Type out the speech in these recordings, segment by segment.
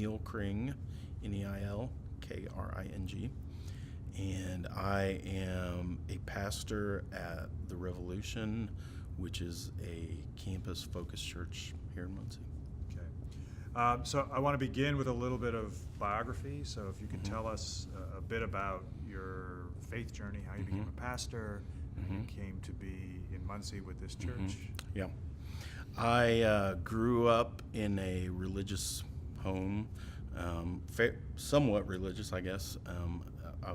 Neil Kring, Neil Kring, and I am a pastor at the Revolution, which is a campus-focused church here in Muncie. Okay. So I want to begin with a little bit of biography. So if you could tell us a bit about your faith journey, how you became a pastor, and you came to be in Muncie with this church. Yeah. I grew up in a religious home, somewhat religious, I guess. I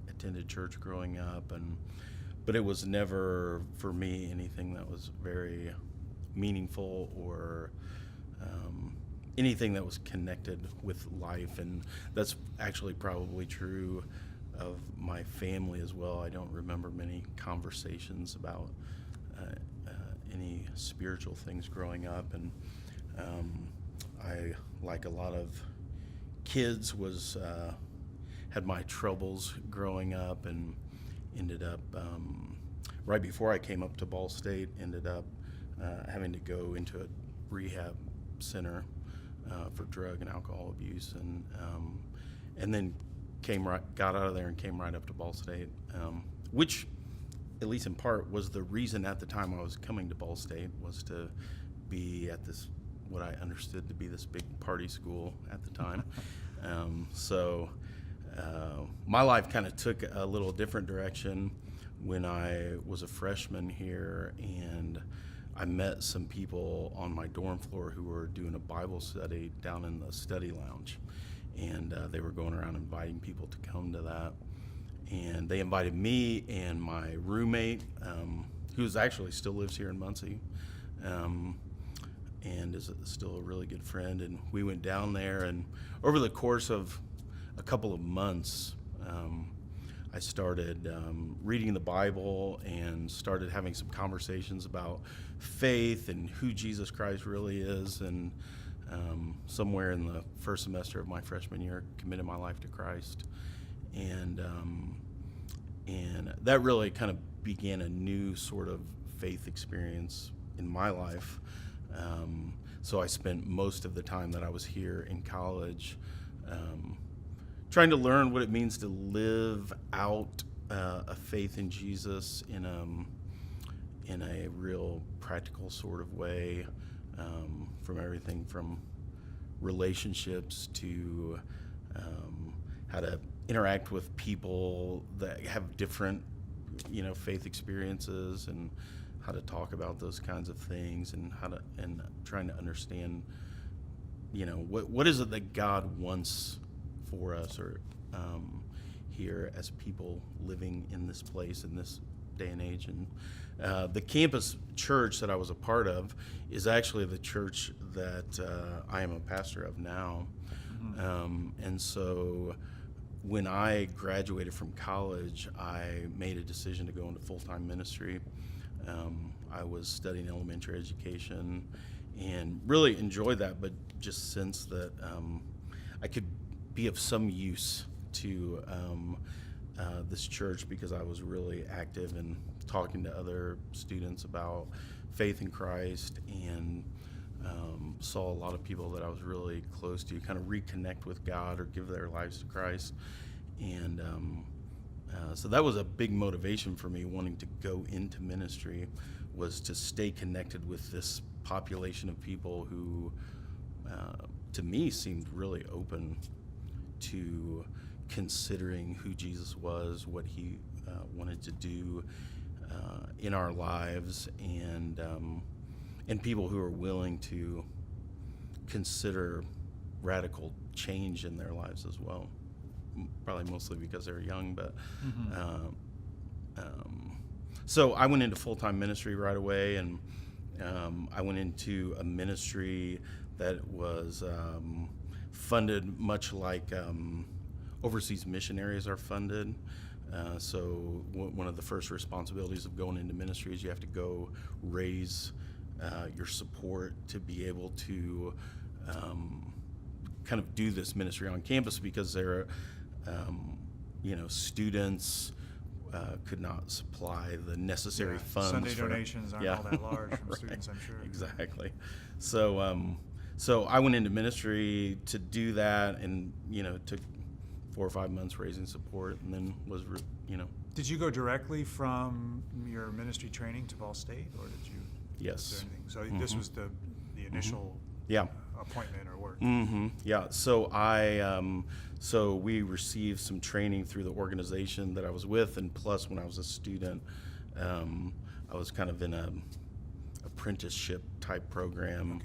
attended church growing up, but it was never, for me, anything that was very meaningful or anything that was connected with life. And that's actually probably true of my family as well. I don't remember many conversations about any spiritual things growing up, and I, like a lot of kids, had my troubles growing up, and ended up right before I came up to Ball State, ended up having to go into a rehab center for drug and alcohol abuse, and then got out of there and came right up to Ball State, which, at least in part, was the reason at the time I was coming to Ball State, was to be at this, what I understood to be this big party school at the time. So my life kind of took a little different direction when I was a freshman here, and I met some people on my dorm floor who were doing a Bible study down in the study lounge, and they were going around inviting people to come to that. And they invited me and my roommate, who's actually still lives here in Muncie, and is still a really good friend. And we went down there, and over the course of a couple of months, I started reading the Bible and started having some conversations about faith and who Jesus Christ really is. And somewhere in the first semester of my freshman year, committed my life to Christ. And that really kind of began a new sort of faith experience in my life. So I spent most of the time that I was here in college trying to learn what it means to live out a faith in Jesus in a real practical sort of way, from everything from relationships to how to interact with people that have different, faith experiences, and how to talk about those kinds of things, and trying to understand, what is it that God wants for us, or here as people living in this place in this day and age. And the campus church that I was a part of is actually the church that I am a pastor of now. And so when I graduated from college, I made a decision to go into full-time ministry. I was studying elementary education and really enjoyed that, but just sensed that I could be of some use to this church, because I was really active in talking to other students about faith in Christ, and saw a lot of people that I was really close to kind of reconnect with God or give their lives to Christ. And so that was a big motivation for me wanting to go into ministry, was to stay connected with this population of people who, to me, seemed really open to considering who Jesus was, what he wanted to do in our lives, and people who are willing to consider radical change in their lives as well. Probably mostly because they're young, but so I went into full-time ministry right away, and I went into a ministry that was funded much like overseas missionaries are funded. So one of the first responsibilities of going into ministry is you have to go raise your support to be able to kind of do this ministry on campus, because there are, students could not supply the necessary funds. Sunday donations aren't all that large from right. students, I'm sure. Exactly. So So I went into ministry to do that, and it took 4 or 5 months raising support, and then was Did you go directly from your ministry training to Ball State, or did you? Yes. Was there anything? So this was the initial Yeah. appointment or work. Yeah. So so we received some training through the organization that I was with, and plus when I was a student, I was kind of in a apprenticeship type program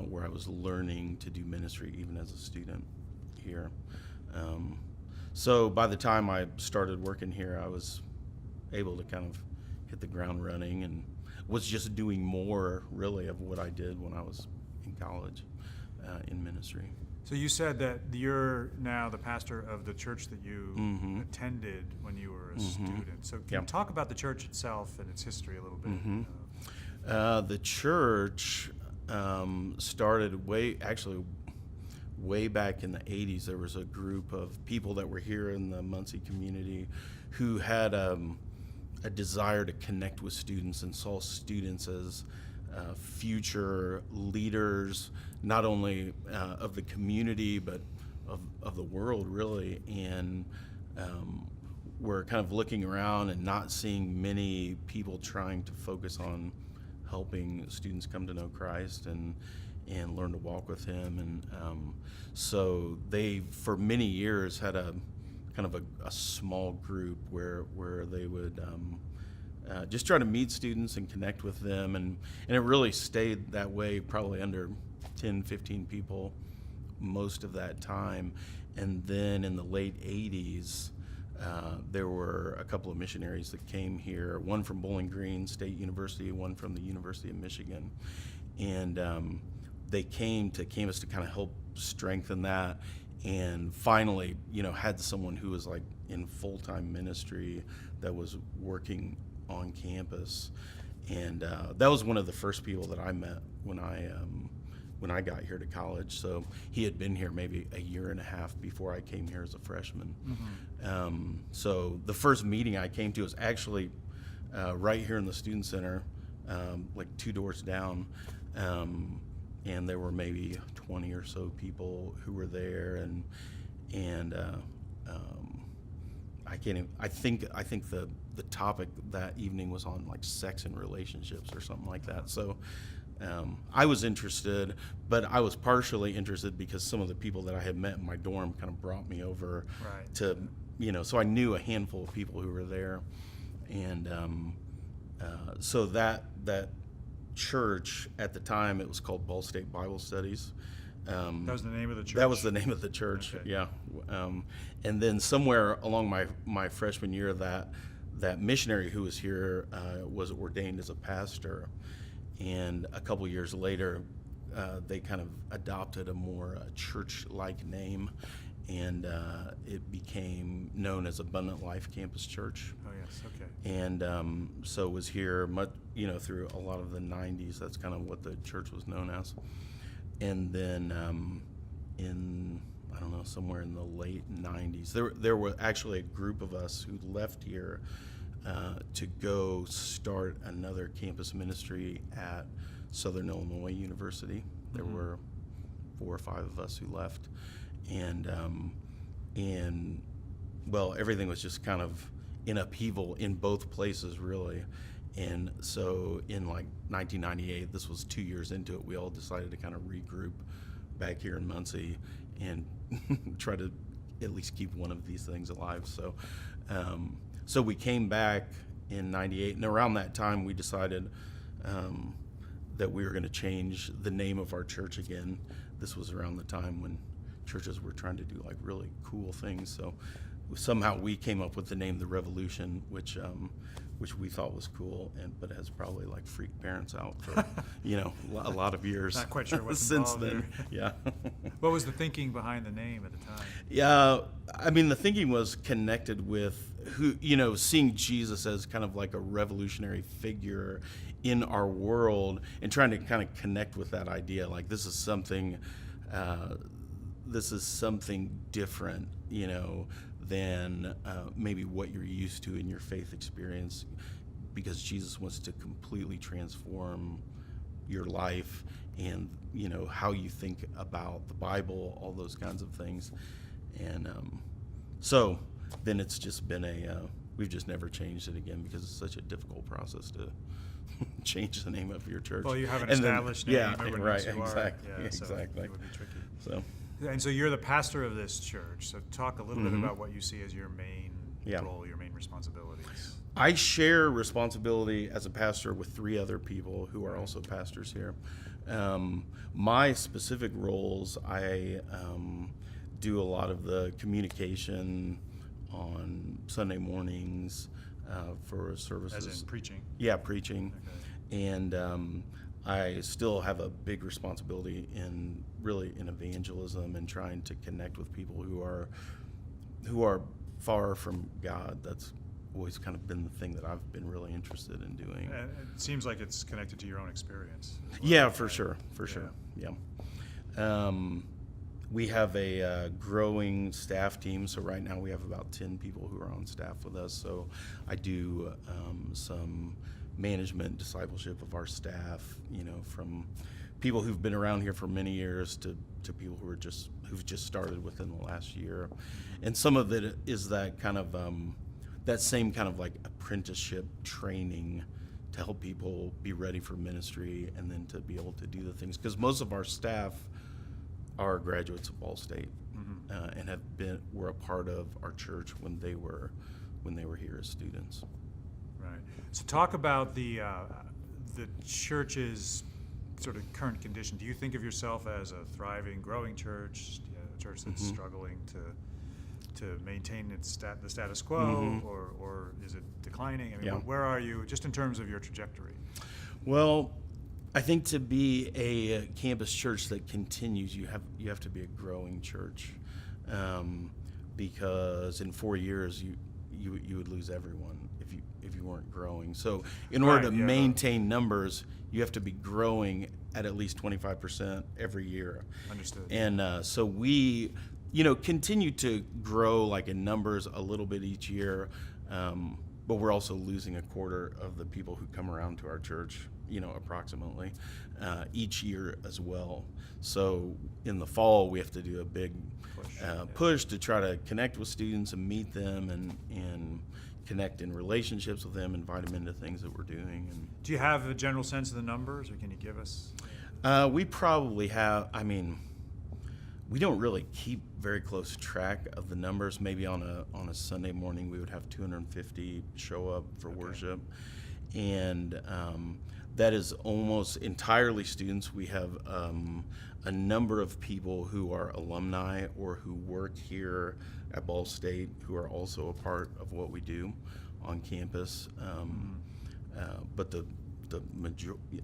where I was learning to do ministry even as a student here. So by the time I started working here, I was able to kind of hit the ground running and was just doing more really of what I did when I was in college in ministry. So you said that you're now the pastor of the church that you attended when you were a student. So can you talk about the church itself and its history a little bit? The church started way back in the 80s. There was a group of people that were here in the Muncie community who had a desire to connect with students and saw students as future leaders, not only of the community, but of the world, really. And we're kind of looking around and not seeing many people trying to focus on helping students come to know Christ and learn to walk with Him. And so they, for many years, had a kind of a small group where they would just try to meet students and connect with them. And it really stayed that way, probably under 10, 15 people most of that time. And then in the late 80s, there were a couple of missionaries that came here, one from Bowling Green State University, one from the University of Michigan. And they came to campus to kind of help strengthen that, and finally, had someone who was like in full-time ministry that was working on campus. And that was one of the first people that I met when I got here to college. So he had been here maybe a year and a half before I came here as a freshman. So the first meeting I came to was actually right here in the Student Center, like 2 doors down. And there were maybe 20 or so people who were there, and I think the topic that evening was on like sex and relationships or something like that. So I was interested, but I was partially interested because some of the people that I had met in my dorm kind of brought me over to, so I knew a handful of people who were there. And so that church at the time, it was called Ball State Bible Studies. That was the name of the church? That was the name of the church, okay. Yeah. And then somewhere along my freshman year, that missionary who was here was ordained as a pastor. And a couple years later, they kind of adopted a more church-like name, and it became known as Abundant Life Campus Church. Oh, yes, okay. And so was here through a lot of the 90s. That's kind of what the church was known as. And then in, I don't know, somewhere in the late 90s, there were actually a group of us who left here to go start another campus ministry at Southern Illinois University. There were 4 or 5 of us who left. And well, everything was just kind of in upheaval in both places, really. And so in like 1998, this was 2 years into it, we all decided to kind of regroup back here in Muncie and try to at least keep one of these things alive. So we came back in 98, and around that time we decided that we were going to change the name of our church again. This was around the time when churches were trying to do like really cool things. So somehow we came up with the name The Revolution, which we thought was cool, but has probably like freaked parents out for a lot of years. Not quite sure what's since involved then. there. Yeah. What was the thinking behind the name at the time? Yeah, I mean, the thinking was connected with seeing Jesus as kind of like a revolutionary figure in our world, and trying to kind of connect with that idea. Like this is something different, than maybe what you're used to in your faith experience, because Jesus wants to completely transform your life and, you know, how you think about the Bible, all those kinds of things. And so then it's just been we've just never changed it again because it's such a difficult process to change the name of your church. Well, you have an And then- established name. yeah, Everyone right, knows who exactly, are. Yeah, so exactly. it would be tricky. So, And so you're the pastor of this church. So talk a little bit Mhm. about what you see as your main Yeah. role, your main responsibilities. I share responsibility as a pastor with 3 other people who are also pastors here. My specific roles, I do a lot of the communication on Sunday mornings for services. As in preaching. Yeah, preaching. Okay. And I still have a big responsibility in evangelism and trying to connect with people who are far from God. That's always kind of been the thing that I've been really interested in doing. And it seems like it's connected to your own experience. as well. Yeah, for sure. Yeah. We have a growing staff team. So right now we have about 10 people who are on staff with us. So I do some management discipleship of our staff, you know, from people who've been around here for many years to people who've just started within the last year. And some of it is that kind of that same kind of like apprenticeship training to help people be ready for ministry and then to be able to do the things, because most of our staff are graduates of Ball State and were a part of our church when they were here as students. Right. So talk about the church's sort of current condition. Do you think of yourself as a thriving, growing church, a church that's struggling to maintain the status quo, or is it declining? I mean, Yeah. where are you just in terms of your trajectory? Well, I think to be a campus church that continues, you have to be a growing church, because in 4 years you would lose everyone if you weren't growing. So in order to maintain numbers, you have to be growing at least 25% every year. Understood. And so we, continue to grow like in numbers a little bit each year, but we're also losing a quarter of the people who come around to our church, approximately, each year as well. So in the fall, we have to do a big push to try to connect with students and meet them and connect in relationships with them, invite them into things that we're doing. And do you have a general sense of the numbers, or can you give us? We probably have. We don't really keep very close track of the numbers. Maybe on a Sunday morning, we would have 250 show up for worship, and that is almost entirely students. We have a number of people who are alumni or who work here at Ball State who are also a part of what we do on campus. But the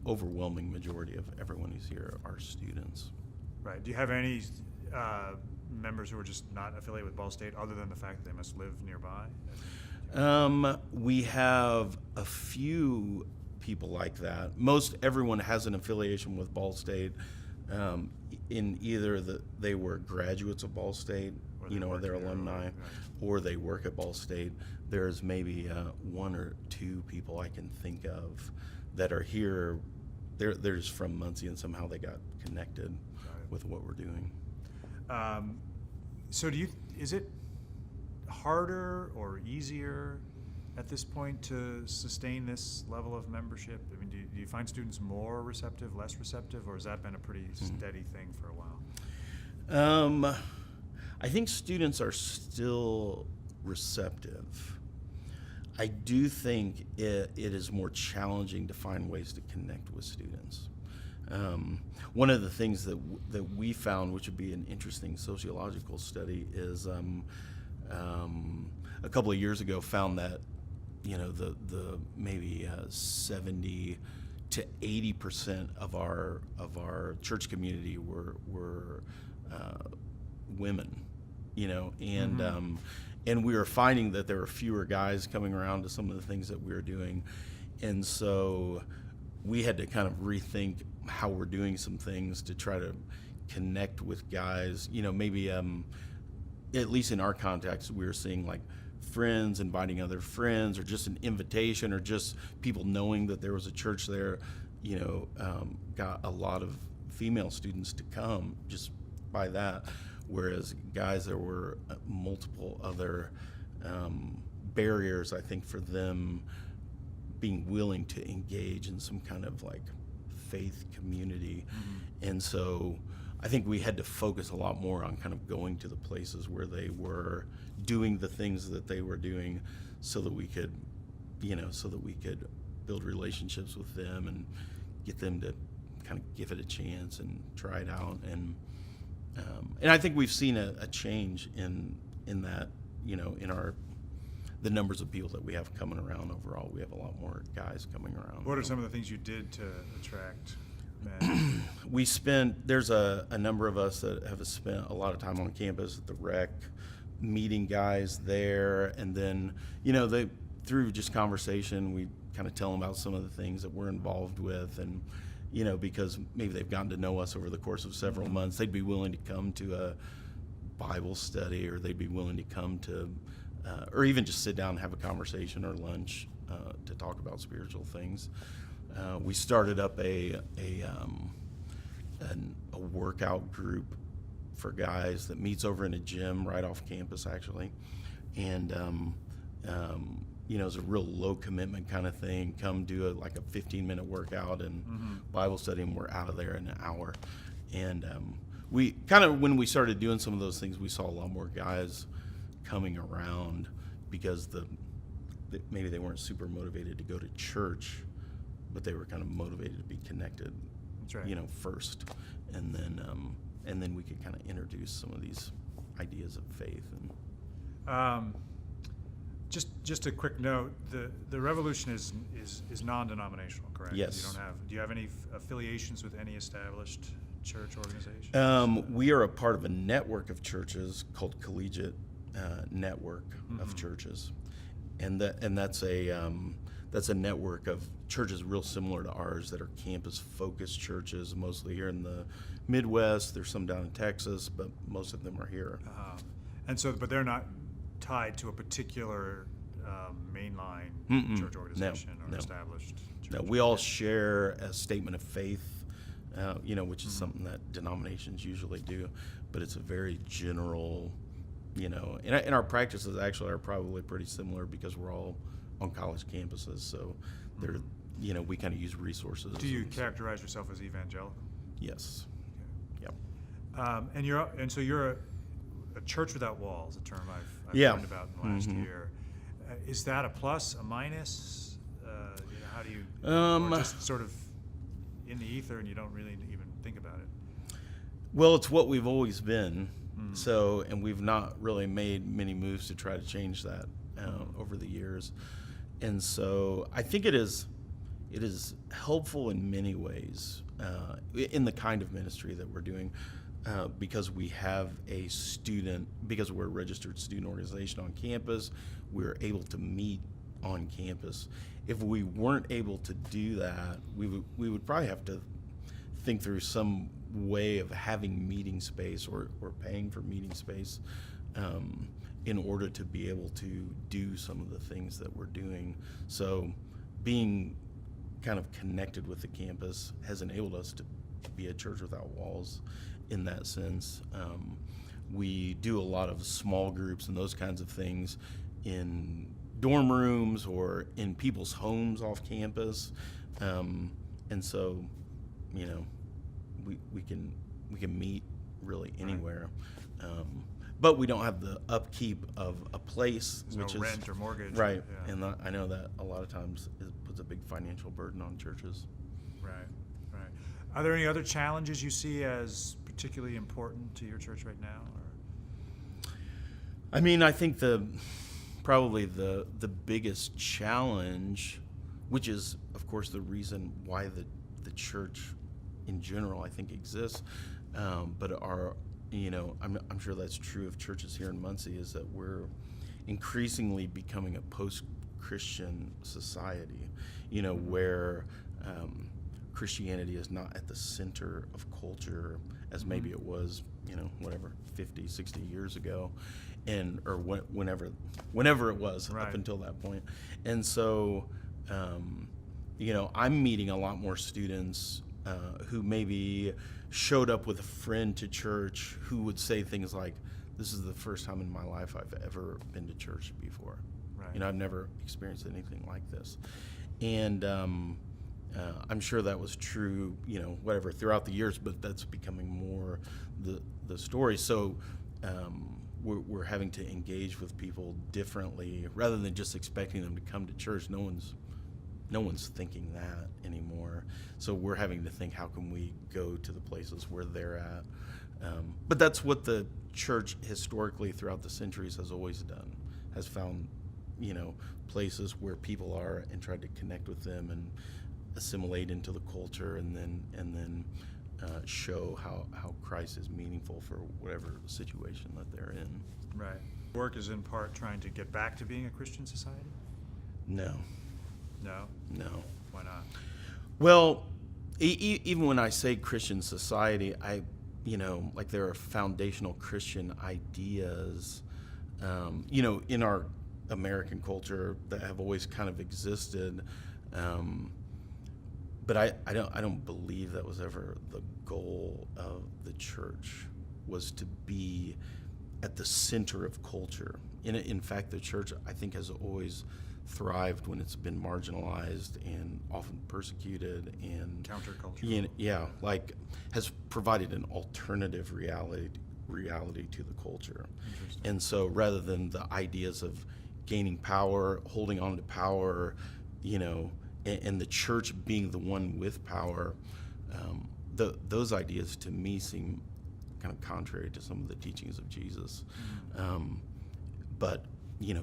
overwhelming majority of everyone who's here are students. Right. Do you have any members who are just not affiliated with Ball State, other than the fact that they must live nearby? We have a few people like that. Most everyone has an affiliation with Ball State, in either they were graduates of Ball State, or they're alumni, or they work at Ball State. There's maybe 1 or 2 people I can think of that are here. They're just from Muncie, and somehow they got connected with what we're doing. So is it harder or easier at this point to sustain this level of membership? I mean, do you find students more receptive, less receptive, or has that been a pretty steady thing for a while? I think students are still receptive. I do think it is more challenging to find ways to connect with students. One of the things that we found, which would be an interesting sociological study, is a couple of years ago found that the maybe 70 to 80% of our church community were women, and we were finding that there were fewer guys coming around to some of the things that we were doing, and so we had to kind of rethink how we're doing some things to try to connect with guys. Maybe at least in our context, we were seeing like friends inviting other friends, or just an invitation, or just people knowing that there was a church there got a lot of female students to come just by that, whereas guys, there were multiple other barriers, I think, for them being willing to engage in some kind of like faith community. And so I think we had to focus a lot more on kind of going to the places where they were doing the things that they were doing, so that we could build relationships with them and get them to kind of give it a chance and try it out. And I think we've seen a change in that, in the numbers of people that we have coming around overall. We have a lot more guys coming around. What are some of the things you did to attract men? There's a number of us that have spent a lot of time on campus at the rec, meeting guys there, and then, through just conversation, we kind of tell them about some of the things that we're involved with, and, because maybe they've gotten to know us over the course of several months, they'd be willing to come to a Bible study, or they'd be willing to come to, or even just sit down and have a conversation or lunch to talk about spiritual things. We started up a workout group for guys that meets over in a gym right off campus, actually, and it's a real low commitment kind of thing. Come do like a 15-minute workout and Bible study, and we're out of there in an hour. And we kind of, when we started doing some of those things, we saw a lot more guys coming around because maybe they weren't super motivated to go to church, but they were kind of motivated to be connected. That's right. First, and then we could kind of introduce some of these ideas of faith. And just a quick note: the Revolution is non-denominational, correct? Yes. Do you have any affiliations with any established church organizations? We are a part of a network of churches called Collegiate Network of Churches, and that's a network of churches real similar to ours that are campus-focused churches, mostly here in the Midwest. There's some down in Texas, but most of them are here. And so, but they're not tied to a particular mainline church organization or established church. No, we all share a statement of faith, which is something that denominations usually do, but it's a very general, and our practices actually are probably pretty similar because we're all on college campuses, so they're, we kind of use resources. Do you characterize yourself as evangelical? Yes. Okay. Yep. And so you're a church without walls, a term I've learned about in the last year. Is that a plus, a minus? How do you, or just sort of in the ether and you don't really even think about it? Well, it's what we've always been. So, and we've not really made many moves to try to change that over the years. And so I think it is helpful in many ways in the kind of ministry that we're doing, because we have because we're a registered student organization on campus, we're able to meet on campus. If we weren't able to do that, we would probably have to think through some way of having meeting space or paying for meeting space in order to be able to do some of the things that we're doing. So being kind of connected with the campus has enabled us to be a church without walls in that sense. We do a lot of small groups and those kinds of things in dorm rooms or in people's homes off campus. And so, we can meet really anywhere. But we don't have the upkeep of a place, There's which no is rent or mortgage. right. Yeah. And I know that a lot of times it puts a big financial burden on churches. Right. Are there any other challenges you see as particularly important to your church right now? Or? I mean, I think probably the biggest challenge, which is of course the reason why the church in general I think exists, but I'm sure that's true of churches here in Muncie, is that we're increasingly becoming a post-Christian society, where Christianity is not at the center of culture as maybe it was, 50, 60 years ago, or whenever it was right. up until that point. And so I'm meeting a lot more students who maybe showed up with a friend to church who would say things like, "This is the first time in my life I've ever been to church before. Right. I've never experienced anything like this." And I'm sure that was true, throughout the years, but that's becoming more the story. So we're having to engage with people differently rather than just expecting them to come to church. No one's thinking that anymore. So we're having to think, how can we go to the places where they're at? But that's what the church historically throughout the centuries has always done, has found, places where people are and tried to connect with them and assimilate into the culture, and then show how Christ is meaningful for whatever situation that they're in. Right. Work is in part trying to get back to being a Christian society? No. No? No. Why not? Well, even when I say Christian society, there are foundational Christian ideas, in our American culture that have always kind of existed. But I don't believe that was ever the goal of the church, was to be at the center of culture. In fact, the church, I think, has always thrived when it's been marginalized and often persecuted and countercultural. Has provided an alternative reality to the culture. And so rather than the ideas of gaining power, holding on to power, and the church being the one with power, those ideas to me seem kind of contrary to some of the teachings of Jesus. But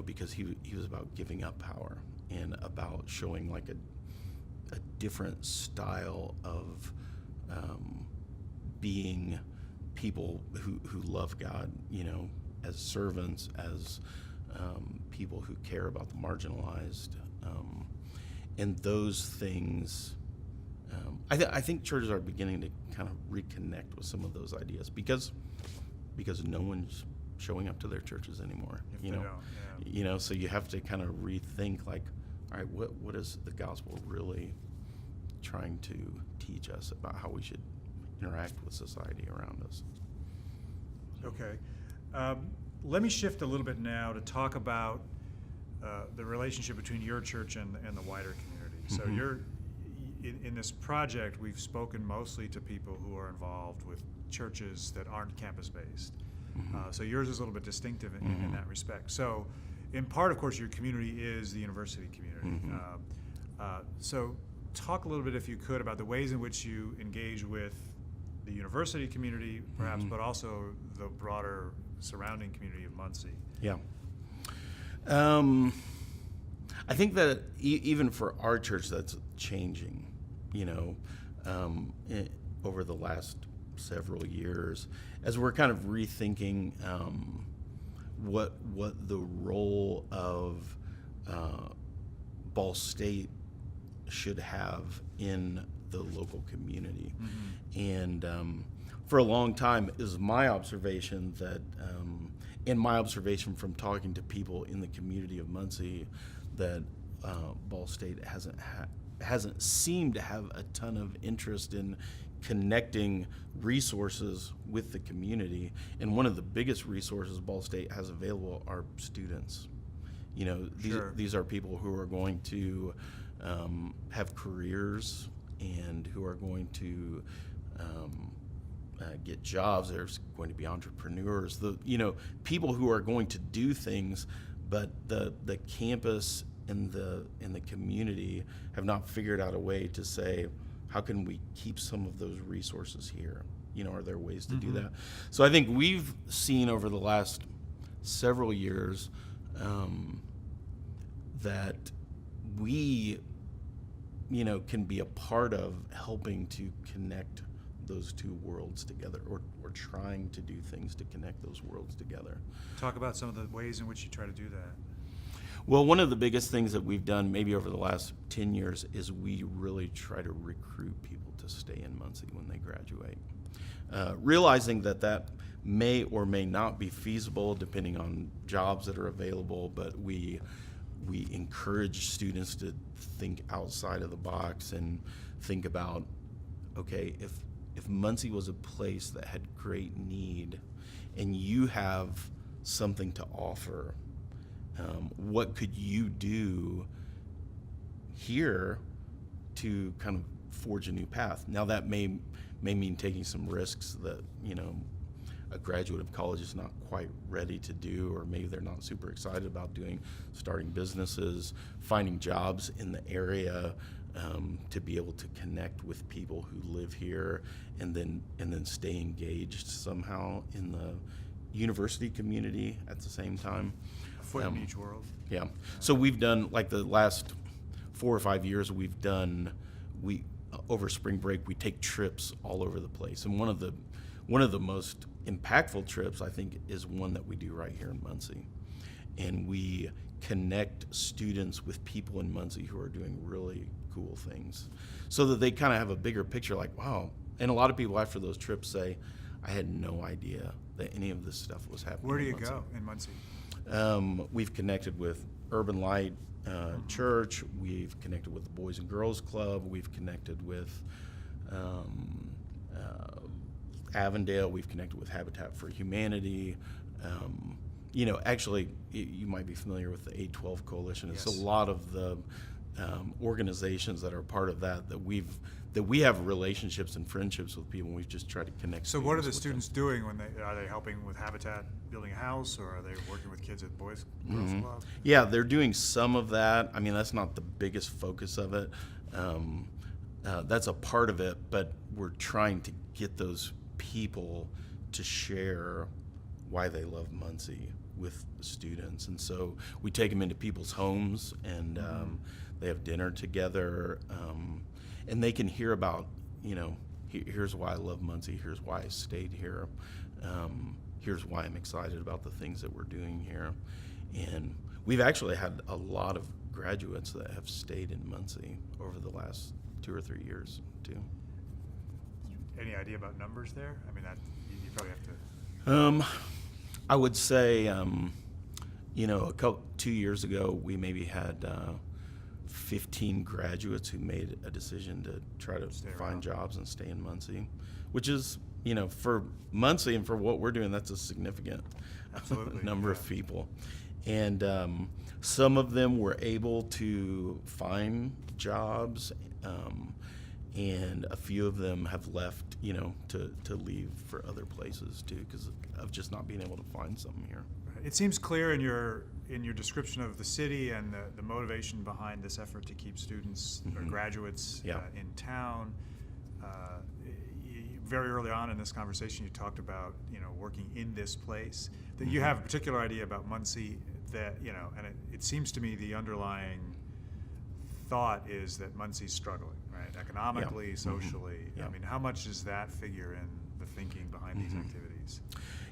because he was about giving up power and about showing like a different style of being people who love God, as servants, as people who care about the marginalized. And those things, I think churches are beginning to kind of reconnect with some of those ideas because no one's showing up to their churches anymore. So you have to kind of rethink, like, all right, what is the gospel really trying to teach us about how we should interact with society around us? Okay. Let me shift a little bit now to talk about the relationship between your church and the wider community. So you're in this project, we've spoken mostly to people who are involved with churches that aren't campus-based. So yours is a little bit distinctive in that respect. So in part, of course, your community is the university community. So talk a little bit, if you could, about the ways in which you engage with the university community, perhaps, but also the broader surrounding community of Muncie. Yeah. I think that even for our church, that's changing, over the last several years, as we're kind of rethinking what the role of Ball State should have in the local community. And for a long time, it was my observation that, and my observation from talking to people in the community of Muncie, that Ball State hasn't seemed to have a ton of interest in connecting resources with the community. And one of the biggest resources Ball State has available are students. These are people who are going to have careers and who are going to get jobs. There's going to be entrepreneurs, people who are going to do things, but the campus and the community have not figured out a way to say, how can we keep some of those resources here? Are there ways to do that? So I think we've seen over the last several years that we, can be a part of helping to connect those two worlds together, or trying to do things to connect those worlds together. Talk about some of the ways in which you try to do that. Well, one of the biggest things that we've done maybe over the last 10 years is we really try to recruit people to stay in Muncie when they graduate. Realizing that may or may not be feasible depending on jobs that are available, but we we encourage students to think outside of the box and think about, okay, if Muncie was a place that had great need and you have something to offer, what could you do here to kind of forge a new path? Now that may mean taking some risks that, a graduate of college is not quite ready to do, or maybe they're not super excited about doing, starting businesses, finding jobs in the area, to be able to connect with people who live here, and then stay engaged somehow in the university community at the same time. A foot in each world. Yeah. So we've done, like the last 4 or 5 years, over spring break, we take trips all over the place. And one of the most impactful trips, I think, is one that we do right here in Muncie. And we connect students with people in Muncie who are doing really cool things, so that they kind of have a bigger picture, like, wow. And a lot of people after those trips say, I had no idea that any of this stuff was happening. Where do you go in Muncie? We've connected with Urban Light Church. We've connected with the Boys and Girls Club. We've connected with Avondale. We've connected with Habitat for Humanity. Actually, you might be familiar with the 812 Coalition. It's Yes. a lot of the organizations that are part of that we have relationships and friendships with people, and we've just tried to connect. So what are the students with students doing are they helping with Habitat, building a house, or are they working with kids at Boys Girls them. Club? Yeah, they're doing some of that. I mean, that's not the biggest focus of it. That's a part of it, but we're trying to get those people to share why they love Muncie with students. And so we take them into people's homes, and they have dinner together, and they can hear about, here's why I love Muncie, here's why I stayed here, here's why I'm excited about the things that we're doing here. And we've actually had a lot of graduates that have stayed in Muncie over the last 2 or 3 years too. Any idea about numbers there? I mean, that you probably have to. I would say, 2 years ago, we maybe had 15 graduates who made a decision to try to Stay find around. jobs and stay in Muncie, which is, for Muncie and for what we're doing, that's a significant Absolutely, number yeah. of people. And some of them were able to find jobs, and a few of them have left, to leave for other places too, because of just not being able to find something here. It seems clear in your description of the city and the motivation behind this effort to keep students or graduates Yeah. in town. Very early on in this conversation, you talked about working in this place, that you have a particular idea about Muncie that and it seems to me the underlying thought is that Muncie's struggling, right? Economically, socially. Yeah. I mean, how much does that figure in the thinking behind these activities?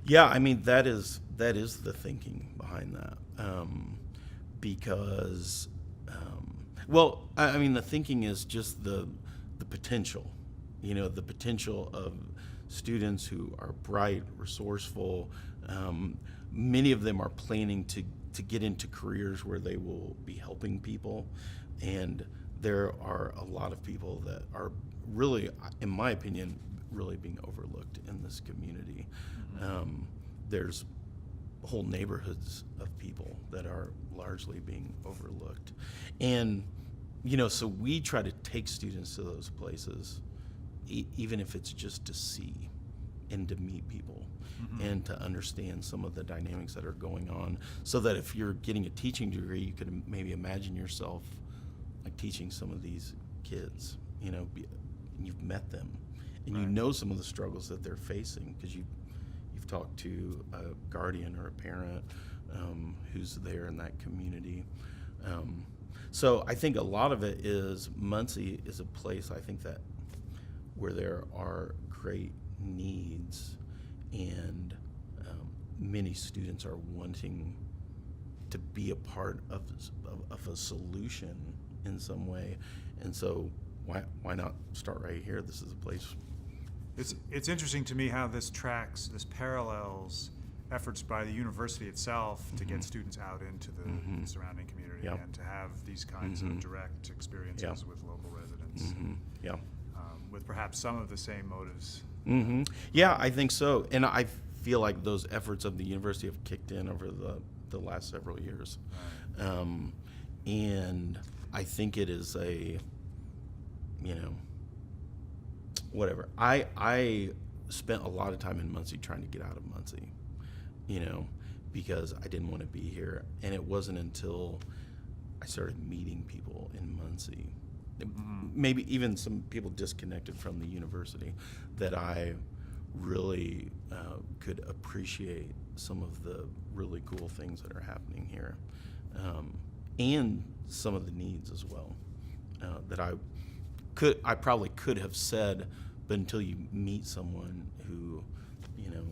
Yeah, I mean, that is the thinking behind that, because, I mean, the thinking is just the potential, the potential of students who are bright, resourceful. Many of them are planning to get into careers where they will be helping people, and there are a lot of people that are really, in my opinion, really being overlooked in this community. There's whole neighborhoods of people that are largely being overlooked. And, so we try to take students to those places, even if it's just to see and to meet people and to understand some of the dynamics that are going on, so that if you're getting a teaching degree, you could maybe imagine yourself like teaching some of these kids, you've met them, and you Right. know some of the struggles that they're facing because you've talked to a guardian or a parent who's there in that community. So I think a lot of it is Muncie is a place, I think, that where there are great needs, and many students are wanting to be a part of a solution in some way. And so why not start right here? This is a place. It's interesting to me how this parallels efforts by the university itself to get students out into the surrounding community Yep. and to have these kinds of direct experiences Yep. with local residents, Yeah. with perhaps some of the same motives. Yeah, I think so. And I feel like those efforts of the university have kicked in over the last several years. And I think it is a, whatever. I spent a lot of time in Muncie trying to get out of Muncie, because I didn't want to be here. And it wasn't until I started meeting people in Muncie, maybe even some people disconnected from the university, that I really could appreciate some of the really cool things that are happening here, and some of the needs as well, that I probably could have said, but until you meet someone who,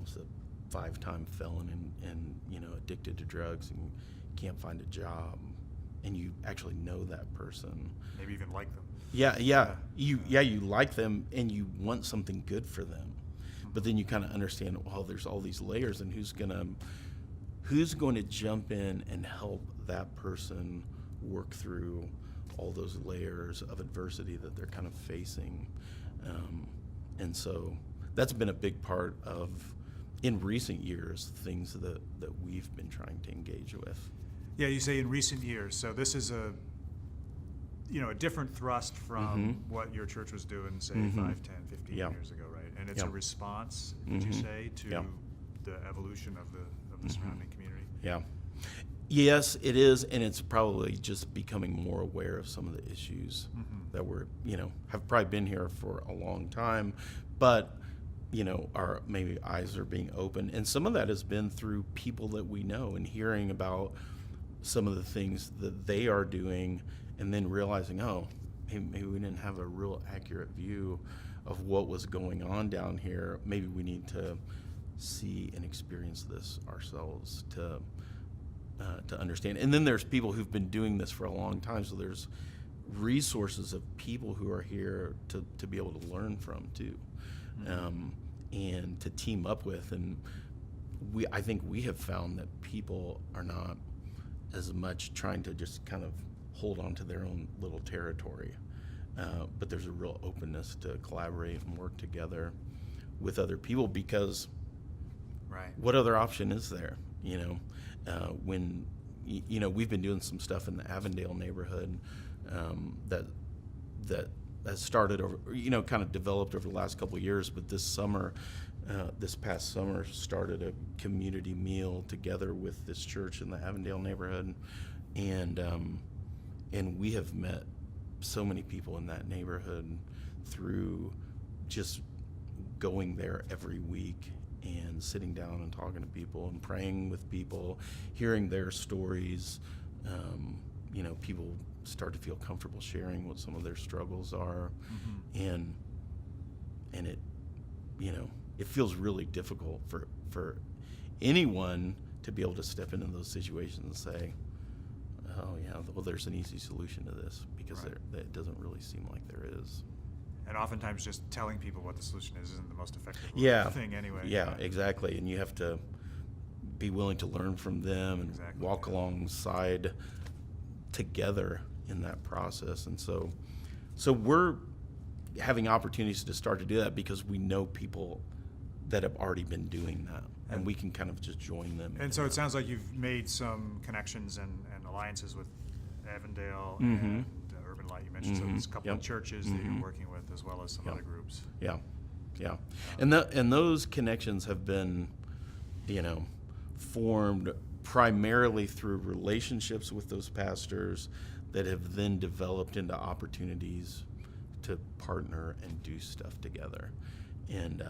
is a 5-time felon and addicted to drugs and can't find a job, and you actually know that person. Maybe even like them. You like them and you want something good for them, but then you kind of understand, well, there's all these layers, and who's going to jump in and help that person work through all those layers of adversity that they're kind of facing. And so that's been a big part of, in recent years, things that we've been trying to engage with. Yeah, you say in recent years. So this is a different thrust from what your church was doing, say, 5, 10, 15 years ago, right? And it's a response, would you say, to the evolution of the surrounding community? Yeah. Yes, it is, and it's probably just becoming more aware of some of the issues that have probably been here for a long time, but our maybe eyes are being open, and some of that has been through people that we know and hearing about some of the things that they are doing, and then realizing, oh, maybe we didn't have a real accurate view of what was going on down here. Maybe we need to see and experience this ourselves to understand. And then there's people who've been doing this for a long time, so there's resources of people who are here to be able to learn from too, and to team up with. And I think we have found that people are not as much trying to just kind of hold on to their own little territory, but there's a real openness to collaborate and work together with other people, because what other option is there? When we've been doing some stuff in the Avondale neighborhood that has started over, kind of developed over the last couple of years, but this past summer started a community meal together with this church in the Avondale neighborhood, and we have met so many people in that neighborhood through just going there every week and sitting down and talking to people and praying with people, hearing their stories. People start to feel comfortable sharing what some of their struggles are, and it it feels really difficult for anyone to be able to step into those situations and say, oh yeah, well, there's an easy solution to this, because it doesn't really seem like there is. And oftentimes just telling people what the solution is isn't the most effective thing anyway. Yeah, exactly. And you have to be willing to learn from them and walk alongside together in that process. And so we're having opportunities to start to do that because we know people that have already been doing that, and we can kind of just join them. And so it sounds like you've made some connections and alliances with Avondale and Urban Light, you mentioned. So there's a couple of churches that you're working with, as well as some other groups. Yeah. And those connections have been, formed primarily through relationships with those pastors that have then developed into opportunities to partner and do stuff together. And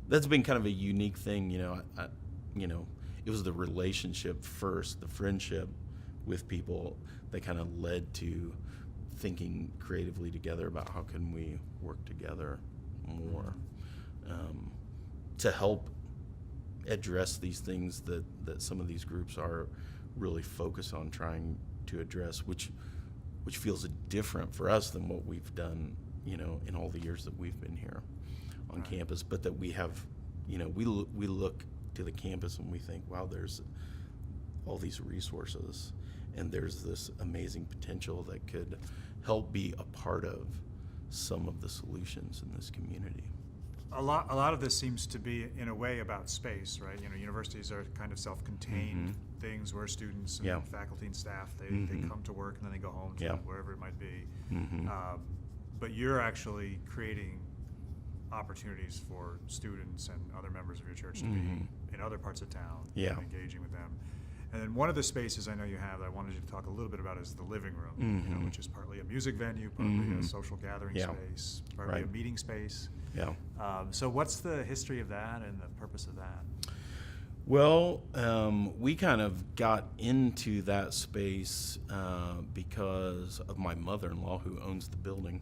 that's been kind of a unique thing. It was the relationship first, the friendship with people, that kind of led to thinking creatively together about how can we work together more to help address these things that some of these groups are really focused on trying to address, which feels different for us than what we've done, in all the years that we've been here on campus. But that we have, we look to the campus and we think, wow, there's all these resources and there's this amazing potential that could help be a part of some of the solutions in this community. A lot of this seems to be, in a way, about space, right? Universities are kind of self-contained things where students and faculty and staff, they come to work and then they go home to wherever it might be. But you're actually creating opportunities for students and other members of your church to be in other parts of town and engaging with them. And then one of the spaces I know you have that I wanted you to talk a little bit about is the living room, which is partly a music venue, partly a social gathering space, partly a meeting space. So what's the history of that and the purpose of that? Well, we kind of got into that space because of my mother-in-law who owns the building.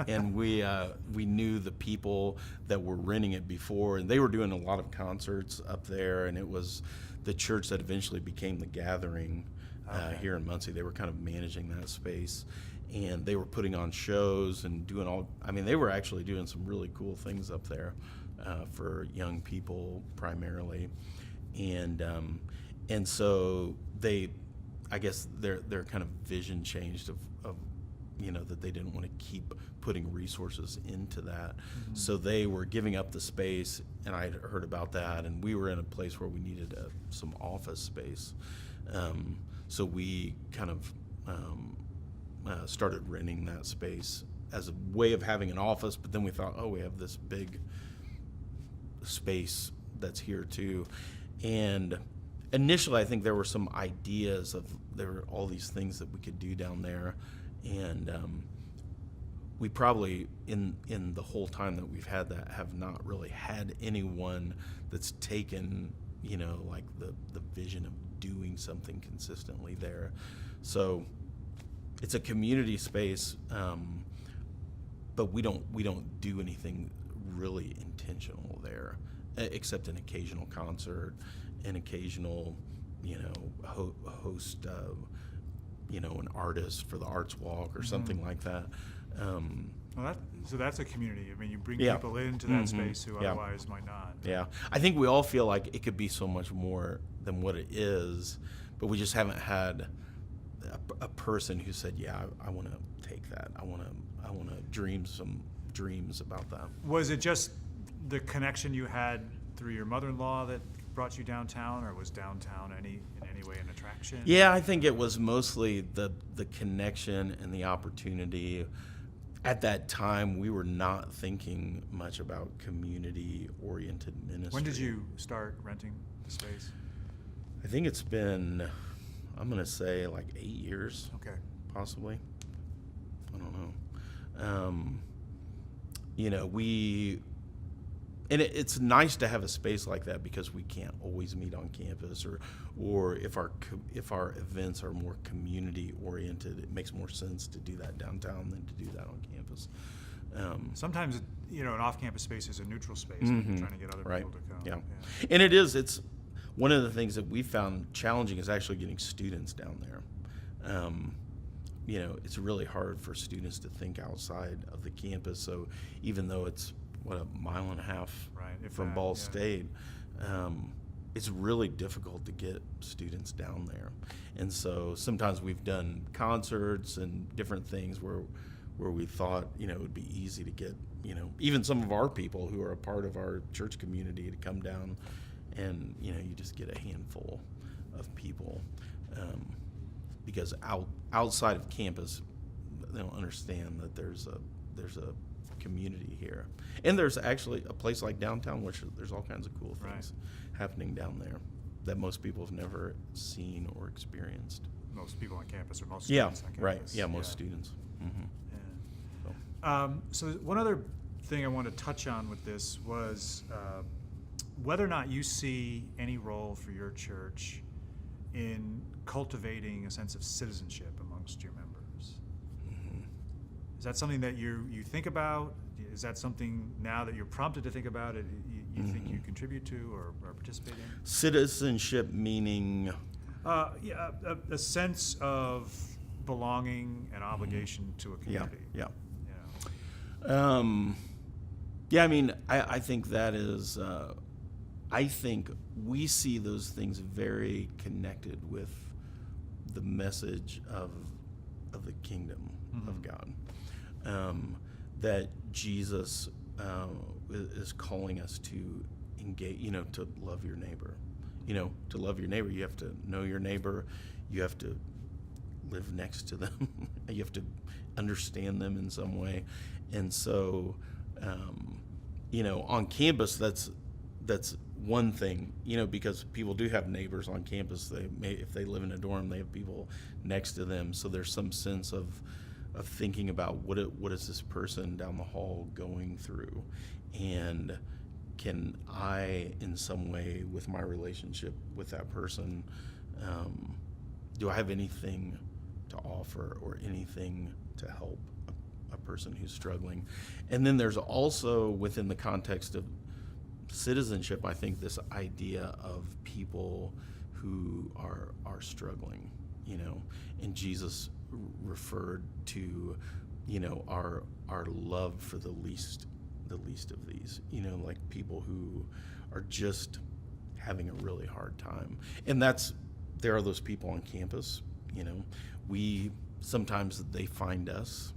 And we knew the people that were renting it before, and they were doing a lot of concerts up there, and it was the church that eventually became the Gathering here in Muncie. They were kind of managing that space, and they were putting on shows and doing they were actually doing some really cool things up there for young people primarily. And so I guess their kind of vision changed of that they didn't want to keep putting resources into that. So they were giving up the space, and I had heard about that, and we were in a place where we needed some office space. So we kind of started renting that space as a way of having an office, but then we thought, oh, we have this big space that's here too. And initially I think there were some ideas there were all these things that we could do down there, and we probably in the whole time that we've had that have not really had anyone that's taken like the vision of doing something consistently there. So it's a community space, but we don't do anything really intentional there, except an occasional concert, an occasional host an artist for the Arts Walk or something like that. So that's a community. I mean, you bring people into that space who otherwise might not. Yeah, I think we all feel like it could be so much more than what it is, but we just haven't had a person who said, "Yeah, I want to take that. I want to dream some dreams about that." Was it just the connection you had through your mother-in-law that brought you downtown, or was downtown in any way an attraction? Yeah, I think it was mostly the connection and the opportunity. At that time, we were not thinking much about community-oriented ministry. When did you start renting the space? I think it's been, I'm going to say like 8 years. Okay. Possibly. I don't know. It's nice to have a space like that because we can't always meet on campus, or if our events are more community oriented, it makes more sense to do that downtown than to do that on campus. Sometimes an off-campus space is a neutral space, and you're trying to get other people to come. Yeah. And it's one of the things that we found challenging is actually getting students down there. It's really hard for students to think outside of the campus. So even though it's a mile and a half from Ball State, it's really difficult to get students down there. And so sometimes we've done concerts and different things where we thought it would be easy to get even some of our people who are a part of our church community to come down, and you just get a handful of people because outside of campus they don't understand that there's a community here. And there's actually a place like downtown which there's all kinds of cool things happening down there that most people have never seen or experienced. Most people on campus, or most students on campus. Most students. So one other thing I want to touch on with this was whether or not you see any role for your church in cultivating a sense of citizenship amongst your members. Is that something that you think about? Is that something now that you're prompted to think about it, you think you contribute to or participate in? Citizenship meaning? A sense of belonging and obligation to a community. I think that is I think we see those things very connected with the message of the kingdom of God. That Jesus is calling us to engage, to love your neighbor. To love your neighbor, you have to know your neighbor. You have to live next to them. You have to understand them in some way. And so, on campus, that's one thing, because people do have neighbors on campus. If they live in a dorm, they have people next to them. So there's some sense of thinking about what is this person down the hall going through, and can I, in some way, with my relationship with that person, do I have anything to offer or anything to help a person who's struggling? And then there's also, within the context of citizenship, I think this idea of people who are struggling, and Jesus referred to, our love for the least of these, like people who are just having a really hard time. And there are those people on campus, we sometimes they find us,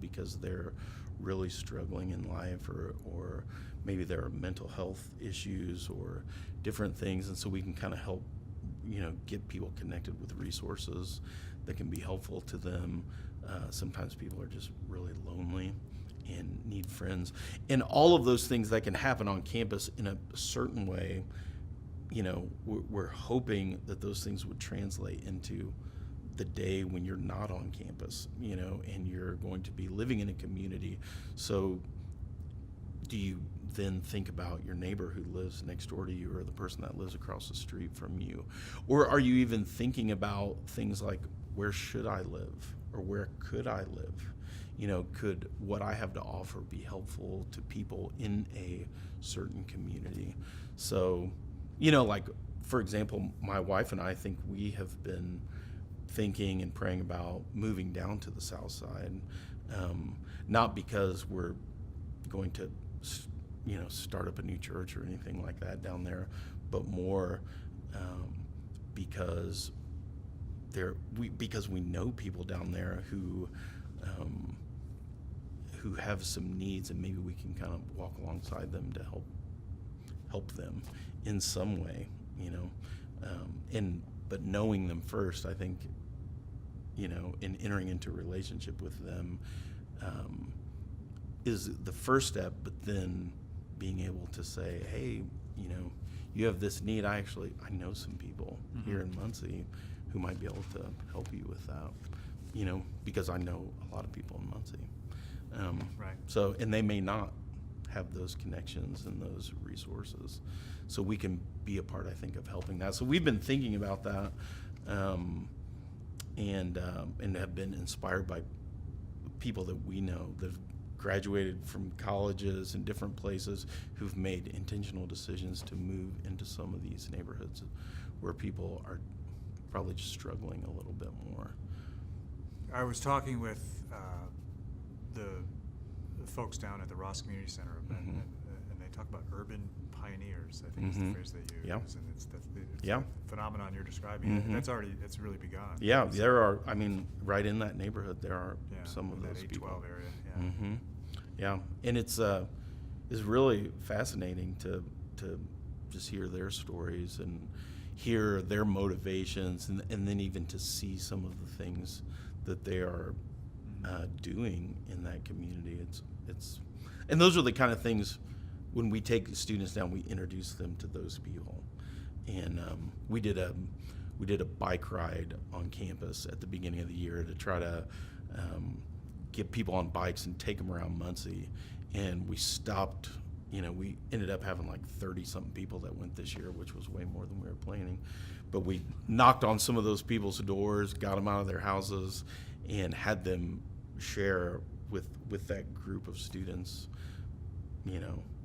because they're really struggling in life, or maybe there are mental health issues or different things, and so we can kind of help, get people connected with resources that can be helpful to them. Sometimes people are just really lonely and need friends, and all of those things that can happen on campus in a certain way. We're hoping that those things would translate into the day when you're not on campus, and you're going to be living in a community. So do you then think about your neighbor who lives next door to you, or the person that lives across the street from you? Or are you even thinking about things like, where should I live, or where could I live? Could what I have to offer be helpful to people in a certain community? So, like, for example, my wife and I think we have been thinking and praying about moving down to the south side, not because we're going to start up a new church or anything like that down there, but more because we know people down there who have some needs, and maybe we can kind of walk alongside them to help them in some way, but knowing them first, I think, and entering into a relationship with them is the first step. But then being able to say, hey, you have this need. I know some people here in Muncie who might be able to help you with that, because I know a lot of people in Muncie. Right. So, and they may not have those connections and those resources. So we can be a part, I think, of helping that. So we've been thinking about that, and have been inspired by people that we know that have graduated from colleges and different places who've made intentional decisions to move into some of these neighborhoods where people are probably just struggling a little bit more. I was talking with the folks down at the Ross Community Center, and they talk about urban pioneers, I think is the phrase they use. Yeah. And it's Yeah. the phenomenon you're describing. It's really begun. Yeah, there are, right in that neighborhood, there are some of that those 812 people. area. Yeah, and it's really fascinating to just hear their stories and hear their motivations, and then even to see some of the things that they are doing in that community. And those are the kind of things, when we take students down, we introduce them to those people. And we did a bike ride on campus at the beginning of the year to try to get people on bikes and take them around Muncie. And we stopped, we ended up having like 30-something people that went this year, which was way more than we were planning. But we knocked on some of those people's doors, got them out of their houses, and had them share with that group of students,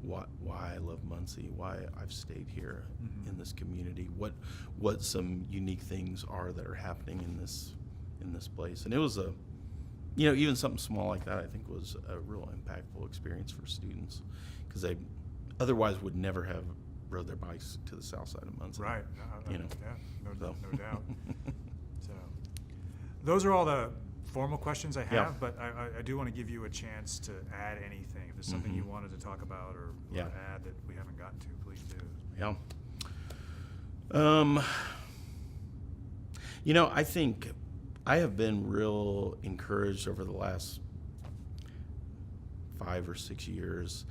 why I love Muncie, why I've stayed here in this community, what some unique things are that are happening in this place. And it was even something small like that, I think, was a real impactful experience for students, because they otherwise would never have rode their bikes to the south side of Muncie. Right. You know. Yeah, So. no doubt. So, those are all the formal questions I have, Yeah. but I do want to give you a chance to add anything. If there's something Mhm. you wanted to talk about or Yeah. add that we haven't gotten to, please do. Yeah. I think I have been real encouraged over the last 5 or 6 years,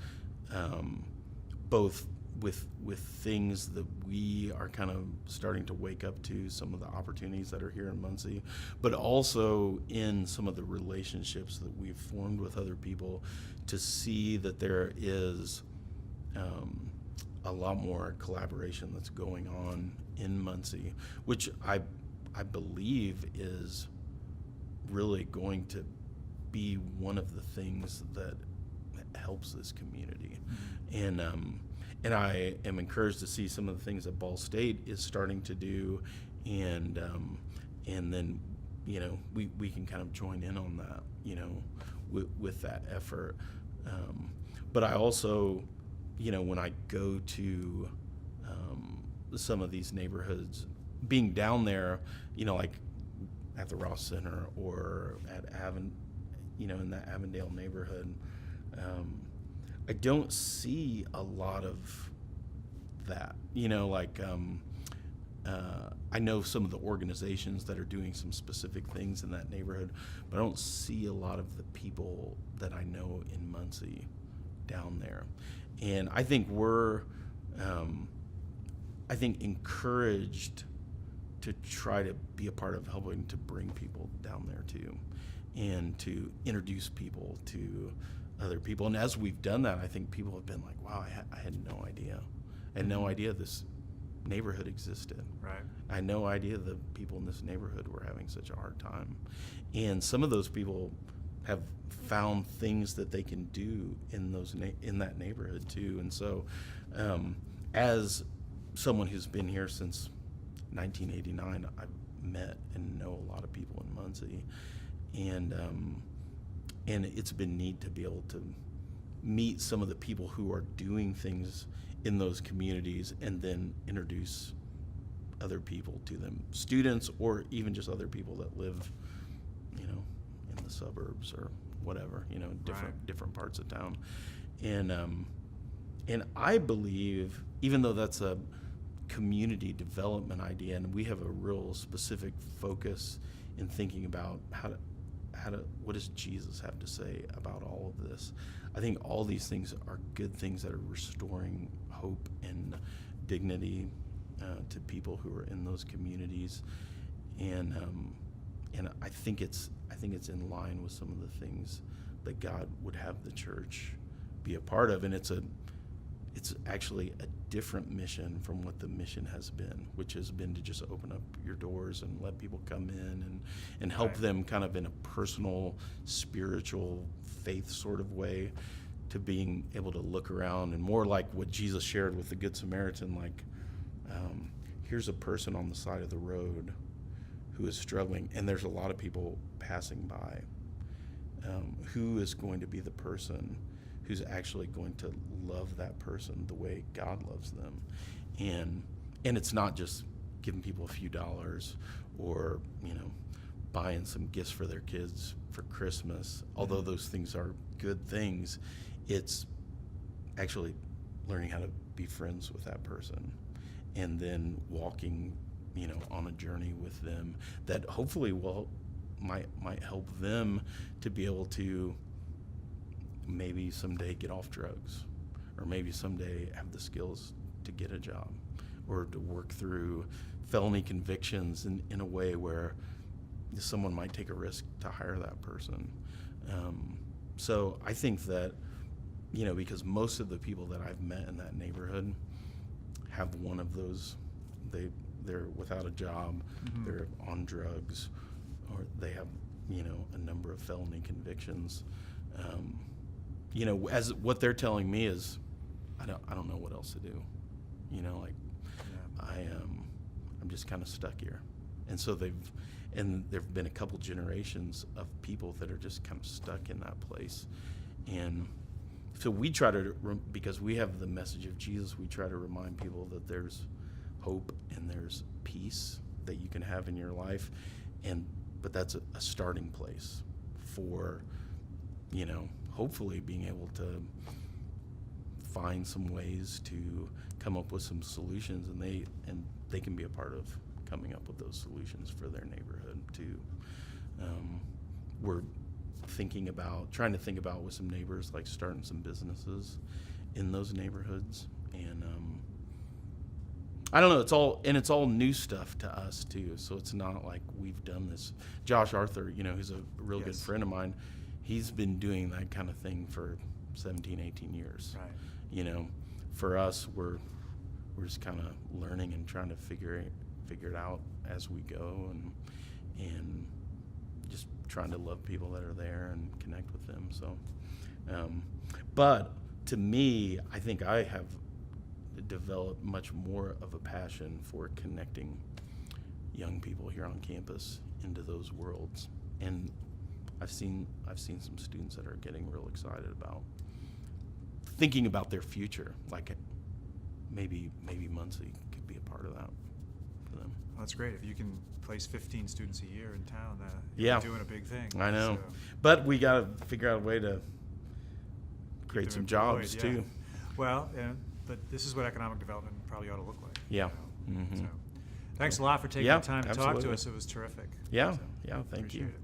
both with things that we are kind of starting to wake up to, some of the opportunities that are here in Muncie, but also in some of the relationships that we've formed with other people, to see that there is a lot more collaboration that's going on in Muncie, which I believe is really going to be one of the things that helps this community. And I am encouraged to see some of the things that Ball State is starting to do, and then we can kind of join in on that, with that effort. But I also, when I go to some of these neighborhoods, being down there, like at the Ross Center or at in that Avondale neighborhood, I don't see a lot of that. I know some of the organizations that are doing some specific things in that neighborhood, but I don't see a lot of the people that I know in Muncie down there. And I think we're, encouraged to try to be a part of helping to bring people down there too, and to introduce people to other people. And as we've done that, I think people have been like, wow, I had no idea. I had no idea this neighborhood existed. Right. I had no idea the people in this neighborhood were having such a hard time. And some of those people have found things that they can do in that neighborhood too. And so, as someone who's been here since 1989, I've met and know a lot of people in Muncie, and it's been neat to be able to meet some of the people who are doing things in those communities, and then introduce other people to them, students or even just other people that live, in the suburbs or whatever, different parts of town. And I believe, even though that's a community development idea, and we have a real specific focus in thinking about what does Jesus have to say about all of this, I think all these things are good things that are restoring hope and dignity to people who are in those communities, and I think it's in line with some of the things that God would have the church be a part of, and it's actually a different mission from what the mission has been, which has been to just open up your doors and let people come in and help Right. them kind of in a personal, spiritual, faith sort of way, to being able to look around and more like what Jesus shared with the Good Samaritan, like, here's a person on the side of the road who is struggling, and there's a lot of people passing by. Who is going to be the person who's actually going to love that person the way God loves them? And it's not just giving people a few dollars or, buying some gifts for their kids for Christmas, although those things are good things. It's actually learning how to be friends with that person, and then walking, on a journey with them that hopefully might help them to be able to maybe someday get off drugs, or maybe someday have the skills to get a job, or to work through felony convictions in a way where someone might take a risk to hire that person. So I think that, because most of the people that I've met in that neighborhood have one of those, they're without a job, Mhm. they're on drugs, or they have, a number of felony convictions. As what they're telling me is, I don't know what else to do. Yeah. I'm just kind of stuck here. And so there've been a couple generations of people that are just kind of stuck in that place. And So we try to, because we have the message of Jesus, we try to remind people that there's hope and there's peace that you can have in your life, but that's a starting place for, hopefully being able to find some ways to come up with some solutions, and they can be a part of coming up with those solutions for their neighborhood too. We're trying to think about with some neighbors, like starting some businesses in those neighborhoods, and I don't know, it's all new stuff to us too, so it's not like we've done this. Josh Arthur, who's a real good friend of mine, he's been doing that kind of thing for 17, 18 years. Right. For us, we're just kind of learning and trying to figure it out as we go, and just trying to love people that are there and connect with them. So, but to me, I think I have developed much more of a passion for connecting young people here on campus into those worlds, and I've seen some students that are getting real excited about thinking about their future, like maybe Muncie could be a part of that for them. Well, that's great. If you can place 15 students a year in town, Yeah. you're doing a big thing. I know, So but we got to figure out a way to create some them jobs employed, yeah. too. Well, but this is what economic development probably ought to look like. Yeah. Mm-hmm. So, thanks a lot for taking Yeah, the time to talk to absolutely. us. It was terrific. Yeah, So, yeah, thank you. appreciate it.